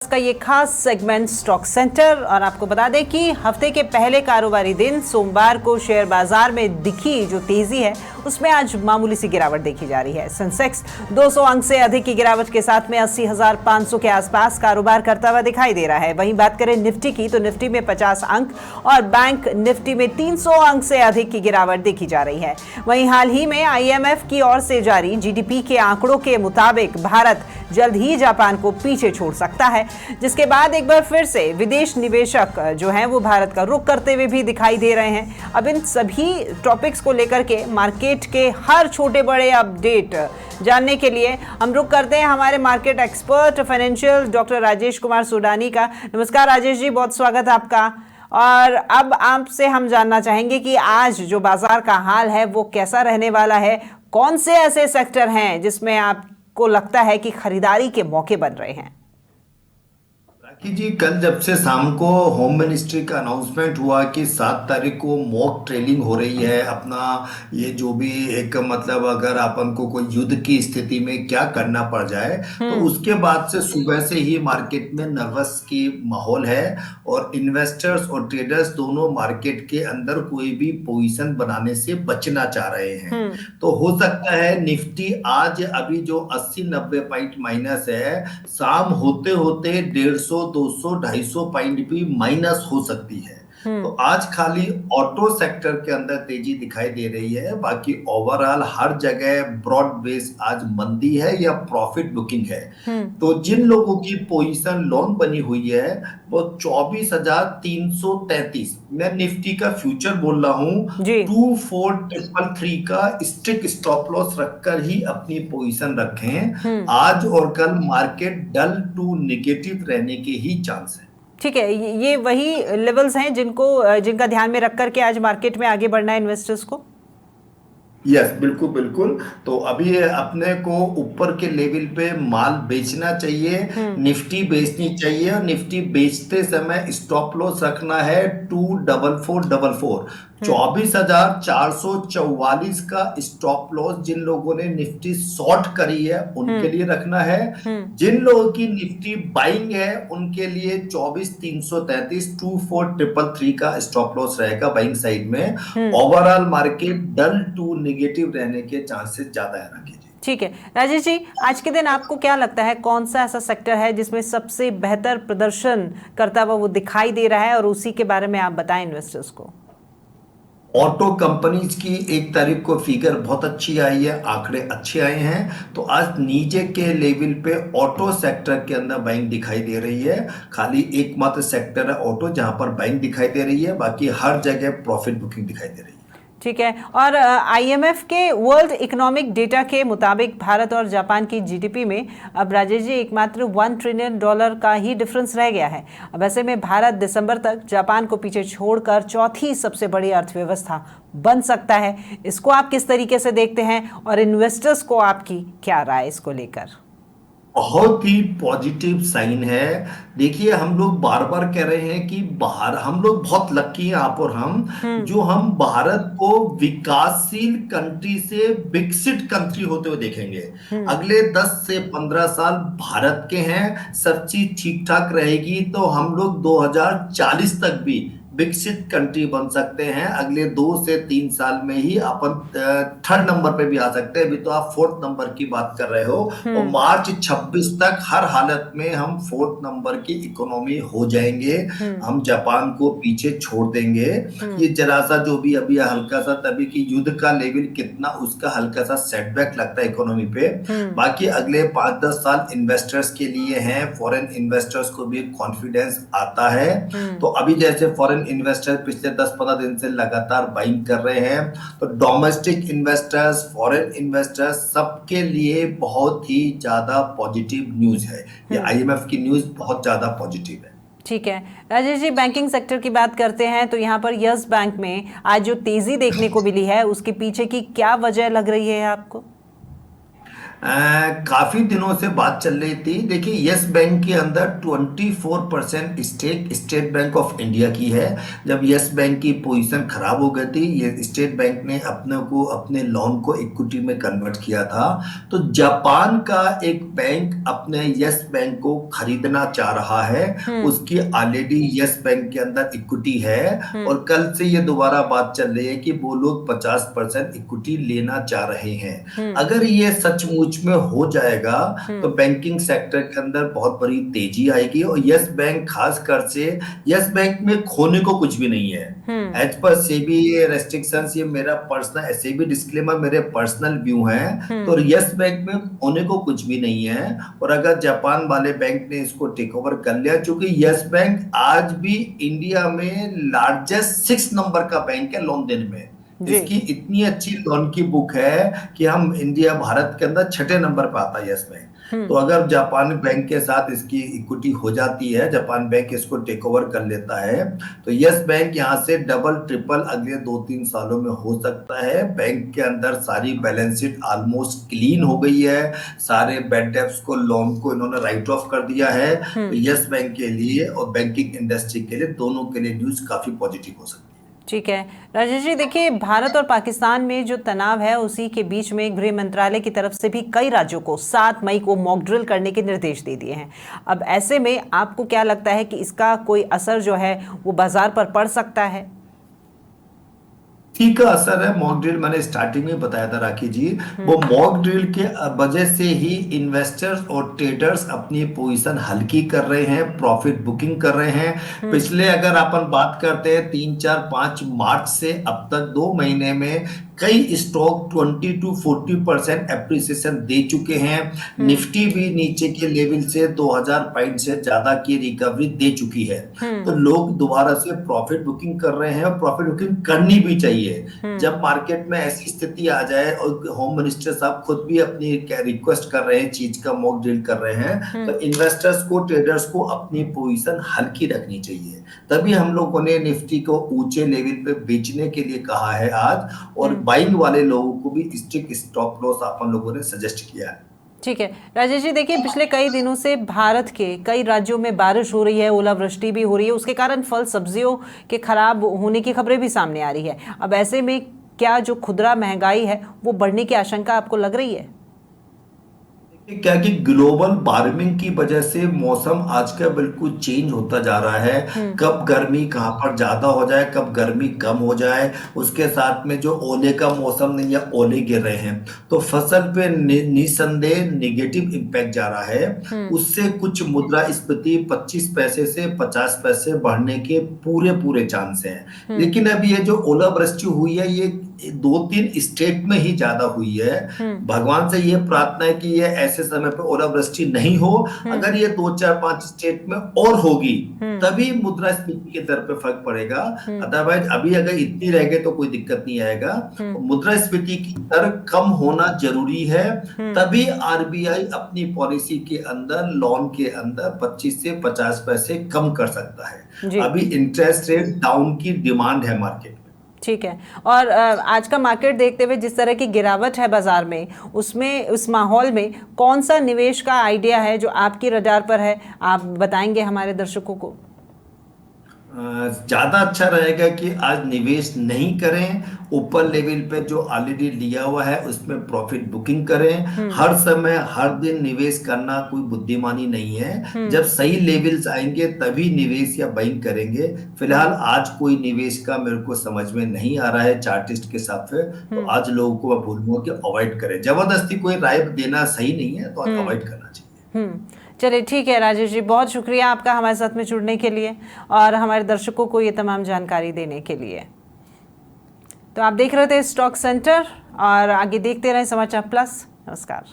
का ये खास सेगमेंट स्टॉक सेंटर। और आपको बता दें कि हफ्ते के पहले कारोबारी दिन सोमवार को शेयर बाजार में दिखी जो तेजी है उसमें आज मामूली सी गिरावट देखी जा रही है। सेंसेक्स 200 अंक से अधिक की गिरावट के साथ में 80,500 के आसपास कारोबार करता हुआ दिखाई दे रहा है। वहीं बात करें निफ्टी की तो निफ्टी में 50 अंक और बैंक निफ्टी में 300 अंक से अधिक की गिरावट देखी जा रही है। वहीं हाल ही में IMF की ओर से जारी GDP के आंकड़ों के मुताबिक भारत जल्द ही जापान को पीछे छोड़ सकता है, जिसके बाद एक बार फिर से विदेश निवेशक जो हैं वो भारत का रुख करते हुए भी दिखाई दे रहे हैं। अब इन सभी टॉपिक्स को लेकर के मार्केट के हर छोटे बड़े अपडेट जानने के लिए हम रुख करते हैं हमारे market expert financial doctor Rajesh Kumar Sodani का। नमस्कार राजेश जी, बहुत स्वागत है आपका। और अब आपसे हम जानना चाहेंगे कि आज जो बाजार का हाल है वो कैसा रहने वाला है, कौन से ऐसे सेक्टर हैं जिसमें आपको लगता है कि खरीदारी के मौके बन रहे हैं? कि जी कल जब से शाम को होम मिनिस्ट्री का अनाउंसमेंट हुआ कि 7 तारीख को मॉक ट्रेलिंग हो रही है, अपना ये जो भी एक मतलब अगर अपन को कोई युद्ध की स्थिति में क्या करना पड़ जाए तो उसके बाद से सुबह से ही मार्केट में नर्वस की माहौल है और इन्वेस्टर्स और ट्रेडर्स दोनों मार्केट के अंदर कोई भी पोजीशन बनाने से बचना चाह रहे हैं। तो हो सकता है निफ्टी आज अभी जो 80-90 पॉइंट माइनस है, शाम होते होते 150 200 250 पॉइंट भी माइनस हो सकती है। तो आज खाली ऑटो सेक्टर के अंदर तेजी दिखाई दे रही है, बाकी ओवरऑल हर जगह ब्रॉड बेस आज मंदी है या प्रॉफिट बुकिंग है। तो जिन लोगों की पोजीशन लॉन्ग बनी हुई है वो 24,333, मैं निफ्टी का फ्यूचर बोल रहा हूं, 24,333 का स्ट्रिक्ट स्टॉप लॉस रखकर ही अपनी पोजीशन रखें। आज और कल मार्केट डल टू नेगेटिव रहने के ही चांस है। ठीक है, ये वही लेवल्स हैं जिनका ध्यान में रख करके आज मार्केट में आगे बढ़ना है इन्वेस्टर्स को। यस, बिल्कुल बिल्कुल। तो अभी अपने को ऊपर के लेवल पे माल बेचना चाहिए, निफ्टी बेचनी चाहिए और निफ्टी बेचते समय स्टॉप लॉस रखना है 24444, 24,444 का स्टॉप लॉस जिन लोगों ने निफ्टी शॉर्ट करी है उनके लिए रखना है। जिन लोगों की निफ्टी बाइंग है उनके लिए 24,333, 24,333 का स्टॉप लॉस रहेगा बाइंग साइड में। Overall market dull to negative रहने के चांसेस ज्यादा है। राकेश जी, ठीक है। राजेश जी, आज के दिन आपको क्या लगता है कौन सा ऐसा सेक्टर है जिसमें सबसे बेहतर प्रदर्शन करता हुआ वो दिखाई दे रहा है, और उसी के बारे में आप बताएं इन्वेस्टर्स को। ऑटो कंपनीज की 1 तारीख को फिगर बहुत अच्छी आई है, आंकड़े अच्छे आए हैं। तो आज नीचे के लेवल पे ऑटो सेक्टर के अंदर बाइंग दिखाई दे रही है। खाली एकमात्र सेक्टर है ऑटो जहां पर बाइंग दिखाई दे रही है, बाकी हर जगह प्रॉफिट बुकिंग दिखाई दे रही है। ठीक है। और IMF के वर्ल्ड इकोनॉमिक डेटा के मुताबिक भारत और जापान की GDP में अब राजेश जी एकमात्र $1 ट्रिलियन का ही डिफरेंस रह गया है। अब ऐसे में भारत दिसंबर तक जापान को पीछे छोड़कर चौथी सबसे बड़ी अर्थव्यवस्था बन सकता है। इसको आप किस तरीके से देखते हैं और इन्वेस्टर्स को आपकी क्या राय इसको लेकर? बहुत ही पॉजिटिव साइन है। देखिए, हम लोग बार बार कह रहे हैं कि बाहर हम लोग बहुत लकी हैं, आप और हम, जो हम भारत को विकासशील कंट्री से विकसित कंट्री होते हुए देखेंगे। अगले 10 से 15 साल भारत के हैं, सब चीज ठीक ठाक रहेगी तो हम लोग 2040 तक भी विकसित कंट्री बन सकते हैं। अगले 2 से 3 साल में ही अपन 3rd नंबर पे भी आ सकते हैं। अभी तो आप 4th नंबर की बात कर रहे हो और मार्च 26 तक हर हालत में हम 4th नंबर की इकोनॉमी हो जाएंगे। हम जापान को पीछे छोड़ देंगे। ये जरा सा जो भी अभी हल्का सा तभी की युद्ध का लेवल कितना, उसका हल्का सा सेटबैक लगता है इकोनॉमी पे। बाकी अगले 5-10 साल इन्वेस्टर्स के लिए हैं। फॉरेन इन्वेस्टर्स को भी कॉन्फिडेंस आता है। तो अभी जैसे फॉरेन इन्वेस्टर पिछले 10-15 दिन से लगातार बाइंग कर रहे हैं, तो डोमेस्टिक इन्वेस्टर्स, फॉरेन इन्वेस्टर्स सबके लिए बहुत ही ज्यादा पॉजिटिव न्यूज है। ये IMF की न्यूज बहुत ज्यादा पॉजिटिव है। ठीक है राजेश जी, बैंकिंग सेक्टर की बात करते हैं तो यहाँ पर यस बैंक में आज जो तेजी देखने को मिली है उसके पीछे की क्या वजह लग रही है आपको? काफी दिनों से बात चल रही थी। देखिए, यस बैंक के अंदर 24% stake State Bank of India की है। जब यस बैंक की पोजीशन खराब हो गई थी, ये स्टेट बैंक ने अपने लोन को इक्विटी में कन्वर्ट किया था। तो जापान का एक बैंक अपने यस बैंक को खरीदना चाह रहा है। हम्म। उसकी ऑलरेडी यस बैंक के अंदर इक्विटी है, हम्म। और कल से ये दोबारा बात चल रही है कि वो लोग 50% इक्विटी लेना चाह रहे हैं। हम्म। अगर ये सचमुच में हो जाएगा तो हम्म। बैंकिंग सेक्टर के अंदर बहुत बड़ी तेजी आएगी। और यस बैंक खासकर से, यस बैंक में खोने को कुछ भी नहीं है। हम्म। एज पर सेबी रेस्ट्रिक्शंस, ये मेरा पर्सनल सेबी डिस्क्लेमर, मेरे पर्सनल व्यू हैं। हम्म। तो यस बैंक में खोने को कुछ भी नहीं है। और अगर जापान वाले बैंक ने इसको टेक ओवर कर लिया, क्योंकि यस बैंक आज भी इंडिया में लार्जेस्ट 6 नंबर का बैंक है लोन देने में। जी। इसकी इतनी अच्छी लोन की बुक है कि हम इंडिया भारत के अंदर 6ठे नंबर पर आता है यस बैंक। हम्म। तो अगर जापान बैंक के साथ इसकी इक्विटी हो जाती है, जापान बैंक इसको टेक ओवर कर लेता है, तो यस बैंक यहां से डबल ट्रिपल अगले 2-3 सालों में हो सकता है। बैंक के अंदर सारी बैलेंस शीट ऑलमोस्ट क्लीन हो गई है। सारे बैड डेब्ट्स को, लोन को इन्होंने राइट ऑफ कर दिया है। तो हम्म। यस बैंक के लिए और बैंकिंग इंडस्ट्री के लिए, दोनों के लिए न्यूज काफी पॉजिटिव हो सकती है। ठीक है राजेश जी, देखिए भारत और पाकिस्तान में जो तनाव है उसी के बीच में गृह मंत्रालय की तरफ से भी कई राज्यों को 7 मई को मॉक ड्रिल करने के निर्देश दे दिए हैं। अब ऐसे में आपको क्या लगता है कि इसका कोई असर जो है वो बाजार पर पड़ सकता है? इसी का असर है मॉक ड्रिल। मैंने स्टार्टिंग में बताया था राखी जी, वो मॉक ड्रिल के वजह से ही इन्वेस्टर्स और ट्रेडर्स अपनी पोजीशन हल्की कर रहे हैं, प्रॉफिट बुकिंग कर रहे हैं। पिछले अगर अपन बात करते हैं 3-4-5 मार्च से अब तक 2 महीने में कई स्टॉक 20-40% एप्रिसिएशन दे चुके हैं। निफ्टी भी नीचे के लेवल से 2000 पॉइंट से ज्यादा की रिकवरी दे चुकी है। तो लोग दोबारा से प्रॉफिट बुकिंग कर रहे हैं, और प्रॉफिट बुकिंग करनी भी चाहिए। जब मार्केट में ऐसी स्थिति आ जाए, और होम मिनिस्टर साहब खुद भी अपनी रिक्वेस्ट कर रहे हैं, चीज का मॉक ड्रिल कर रहे हैं, तो इन्वेस्टर्स को, ट्रेडर्स को अपनी पोजीशन हल्की रखनी चाहिए। तभी हम लोगों ने निफ्टी को ऊंचे लेवल पे बेचने के लिए कहा है आज, और बाइंग वाले लोगों को भी स्ट्रिक्ट स्टॉप लॉस अपन लोगों ने सजेस्ट किया है। ठीक है राजेश जी, देखिए पिछले कई दिनों से भारत के कई राज्यों में बारिश हो रही है, ओलावृष्टि भी हो रही है, उसके कारण फल सब्जियों के खराब होने की खबरें भी सामने आ रही है। अब ऐसे में क्या जो खुदरा महंगाई है वो बढ़ने की आशंका आपको लग रही है? क्या कि ग्लोबल वार्मिंग की वजह से मौसम आज का बिल्कुल चेंज होता जा रहा है। कब गर्मी कहाँ पर ज्यादा हो जाए, कब गर्मी कम हो जाए, उसके साथ में जो ओले का मौसम नहीं है, ओले गिर रहे हैं, तो फसल पे निसंदेह निगेटिव इम्पैक्ट जा रहा है। उससे कुछ मुद्रास्फीति 25 पैसे से 50 पैसे बढ़ने के पूरे पूरे चांस हैं। लेकिन अब ये जो ओलावृष्टि हुई है, ये 2-3 स्टेट में ही ज्यादा हुई है। भगवान से ये प्रार्थना है कि ये ऐसे समय पे ओलावृष्टि नहीं हो। अगर ये 2-4-5 स्टेट में और होगी, तभी मुद्रास्फीति के दर पे फर्क पड़ेगा। अदरवाइज अभी अगर इतनी रह गए तो कोई दिक्कत नहीं आएगा। मुद्रास्फीति की दर कम होना जरूरी है, तभी आरबीआई अपनी पॉलिसी के अंदर, लोन के अंदर 25 से 50 पैसे कम कर सकता है। अभी इंटरेस्ट रेट डाउन की डिमांड है मार्केट में। ठीक है, और आज का मार्केट देखते हुए जिस तरह की गिरावट है बाजार में, उसमें, उस माहौल में कौन सा निवेश का आइडिया है जो आपकी रडार पर है, आप बताएंगे हमारे दर्शकों को? ज्यादा अच्छा रहेगा कि आज निवेश नहीं करें। ऊपर लेवल पे जो ऑलरेडी लिया हुआ है उसमें प्रॉफिट बुकिंग करें। हर समय हर दिन निवेश करना कोई बुद्धिमानी नहीं है। जब सही लेवल्स आएंगे तभी निवेश या बाइंग करेंगे। फिलहाल आज कोई निवेश का मेरे को समझ में नहीं आ रहा है चार्टिस्ट के हिसाब से, तो आज लोगों को मैं बोलूंगा कि अवॉइड करें। जबरदस्ती कोई राय देना सही नहीं है, तो अवॉइड करना चाहिए। चलिए ठीक है राजेश जी, बहुत शुक्रिया आपका हमारे साथ में जुड़ने के लिए और हमारे दर्शकों को ये तमाम जानकारी देने के लिए। तो आप देख रहे थे स्टॉक सेंटर, और आगे देखते रहे समाचार प्लस। नमस्कार।